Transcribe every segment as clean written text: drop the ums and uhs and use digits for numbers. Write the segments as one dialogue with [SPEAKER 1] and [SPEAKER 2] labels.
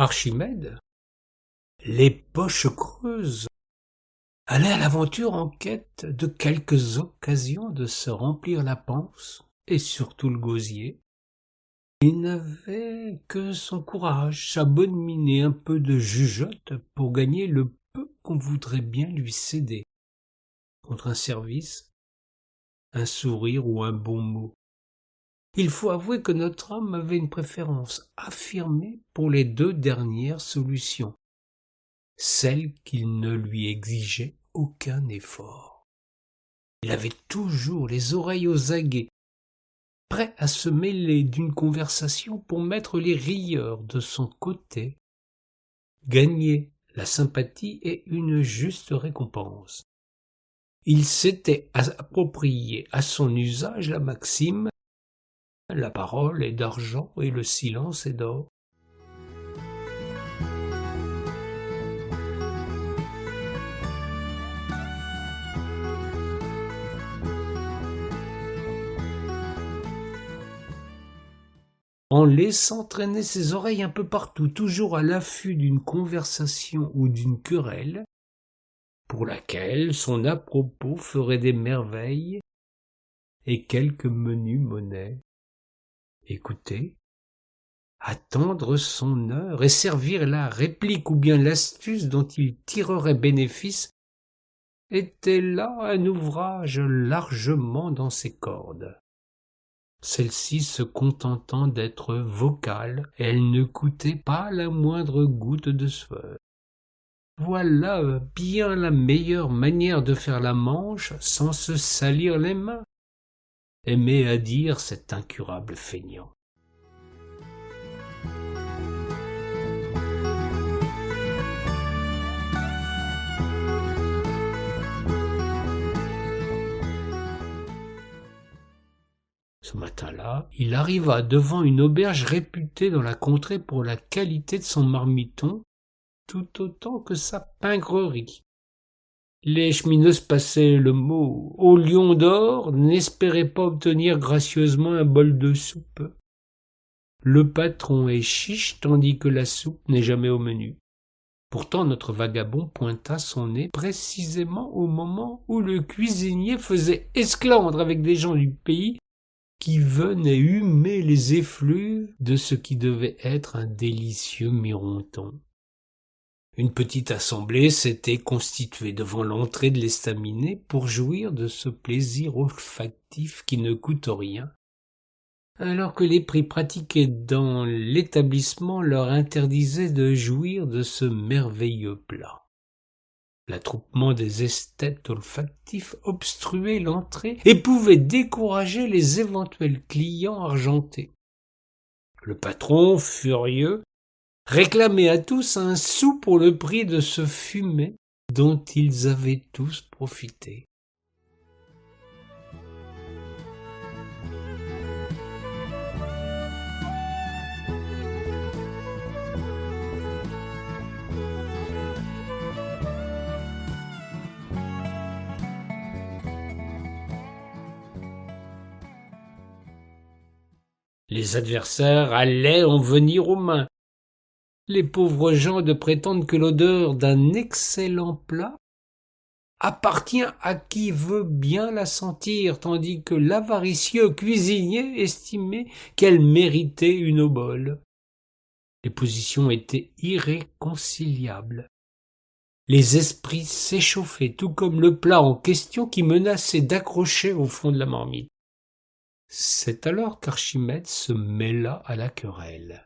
[SPEAKER 1] Archimède, les poches creuses, allait à l'aventure en quête de quelques occasions de se remplir la panse, et surtout le gosier. Il n'avait que son courage, sa bonne mine et un peu de jugeote pour gagner le peu qu'on voudrait bien lui céder, contre un service, un sourire ou un bon mot. Il faut avouer que notre homme avait une préférence affirmée pour les deux dernières solutions, celles qu'il ne lui exigeait aucun effort. Il avait toujours les oreilles aux aguets, prêt à se mêler d'une conversation pour mettre les rieurs de son côté, gagner la sympathie et une juste récompense. Il s'était approprié à son usage la maxime « La parole est d'argent et le silence est d'or ». En laissant traîner ses oreilles un peu partout, toujours à l'affût d'une conversation ou d'une querelle, pour laquelle son à-propos ferait des merveilles et quelques menues monnaies. Écouter, attendre son heure et servir la réplique ou bien l'astuce dont il tirerait bénéfice était là un ouvrage largement dans ses cordes. Celle-ci se contentant d'être vocale, elle ne coûtait pas la moindre goutte de sueur. Voilà bien la meilleure manière de faire la manche sans se salir les mains, aimait à dire cet incurable feignant. Ce matin-là, il arriva devant une auberge réputée dans la contrée pour la qualité de son marmiton, tout autant que sa pingrerie. Les chemineuses passaient le mot « Au lion d'or » n'espéraient pas obtenir gracieusement un bol de soupe. Le patron est chiche tandis que la soupe n'est jamais au menu. Pourtant notre vagabond pointa son nez précisément au moment où le cuisinier faisait esclandre avec des gens du pays qui venaient humer les effluves de ce qui devait être un délicieux mironton. Une petite assemblée s'était constituée devant l'entrée de l'estaminet pour jouir de ce plaisir olfactif qui ne coûte rien, alors que les prix pratiqués dans l'établissement leur interdisaient de jouir de ce merveilleux plat. L'attroupement des esthètes olfactifs obstruait l'entrée et pouvait décourager les éventuels clients argentés. Le patron, furieux, réclamait à tous un sou pour le prix de ce fumet dont ils avaient tous profité. Les adversaires allaient en venir aux mains. Les pauvres gens de prétendent que l'odeur d'un excellent plat appartient à qui veut bien la sentir, tandis que l'avaricieux cuisinier estimait qu'elle méritait une obole. Les positions étaient irréconciliables. Les esprits s'échauffaient, tout comme le plat en question qui menaçait d'accrocher au fond de la marmite. C'est alors qu'Archimède se mêla à la querelle.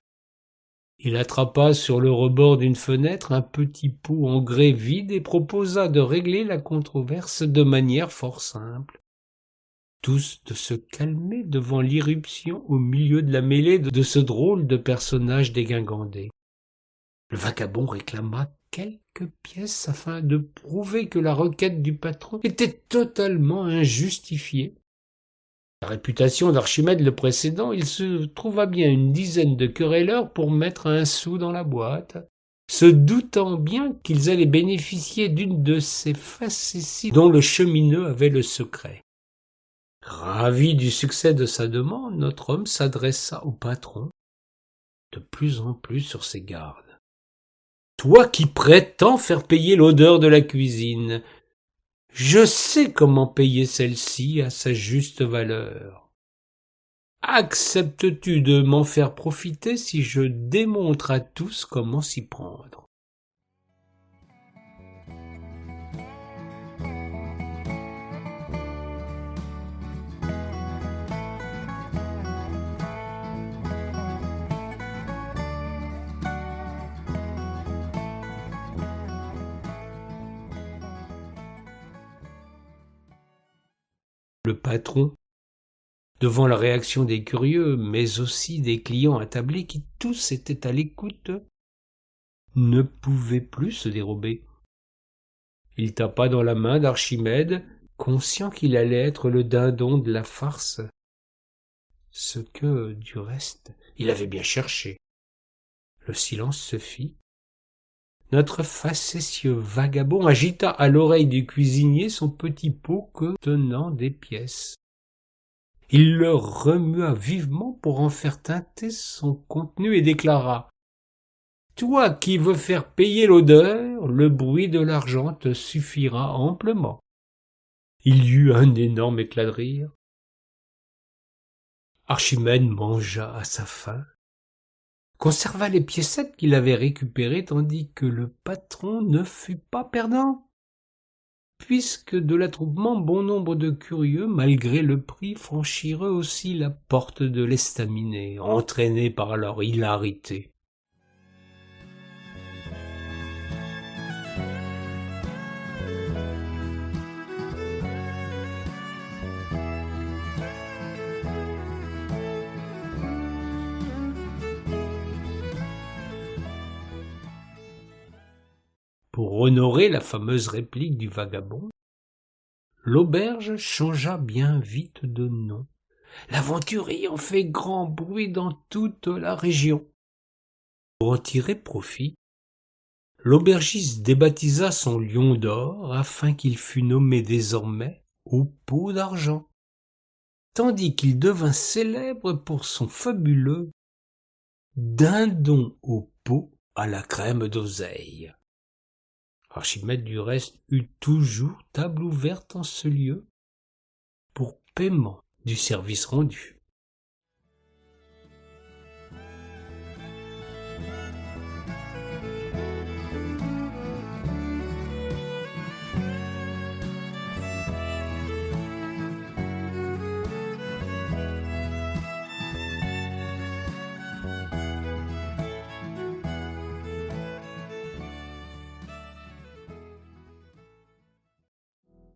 [SPEAKER 1] Il attrapa sur le rebord d'une fenêtre un petit pot en grès vide et proposa de régler la controverse de manière fort simple. Tous de se calmer devant l'irruption au milieu de la mêlée de ce drôle de personnage dégingandé. Le vagabond réclama quelques pièces afin de prouver que la requête du patron était totalement injustifiée. La réputation d'Archimède le précédent, il se trouva bien une dizaine de querelleurs pour mettre un sou dans la boîte, se doutant bien qu'ils allaient bénéficier d'une de ces facéties dont le chemineux avait le secret. Ravi du succès de sa demande, notre homme s'adressa au patron, de plus en plus sur ses gardes. toi qui prétends faire payer l'odeur de la cuisine, je sais comment payer celle-ci à sa juste valeur. Acceptes-tu de m'en faire profiter si je démontre à tous comment s'y prendre? Le patron, devant la réaction des curieux, mais aussi des clients attablés qui tous étaient à l'écoute, ne pouvait plus se dérober. Il tapa dans la main d'Archimède, conscient qu'il allait être le dindon de la farce, ce que, du reste, il avait bien cherché. Le silence se fit. Notre facétieux vagabond agita à l'oreille du cuisinier son petit pot contenant des pièces. Il le remua vivement pour en faire teinter son contenu et déclara: « Toi qui veux faire payer l'odeur, le bruit de l'argent te suffira amplement. » Il y eut un énorme éclat de rire. Archimède mangea à sa faim, conserva les piécettes qu'il avait récupérées, tandis que le patron ne fut pas perdant, puisque de l'attroupement bon nombre de curieux, malgré le prix, franchiraient aussi la porte de l'estaminet, entraînés par leur hilarité. Pour honorer la fameuse réplique du vagabond, l'auberge changea bien vite de nom. L'aventure ayant fait grand bruit dans toute la région. Pour en tirer profit, l'aubergiste débaptisa son lion d'or afin qu'il fût nommé désormais au pot d'argent, tandis qu'il devint célèbre pour son fabuleux dindon au pot à la crème d'oseille. Archimède du reste eut toujours table ouverte en ce lieu pour paiement du service rendu.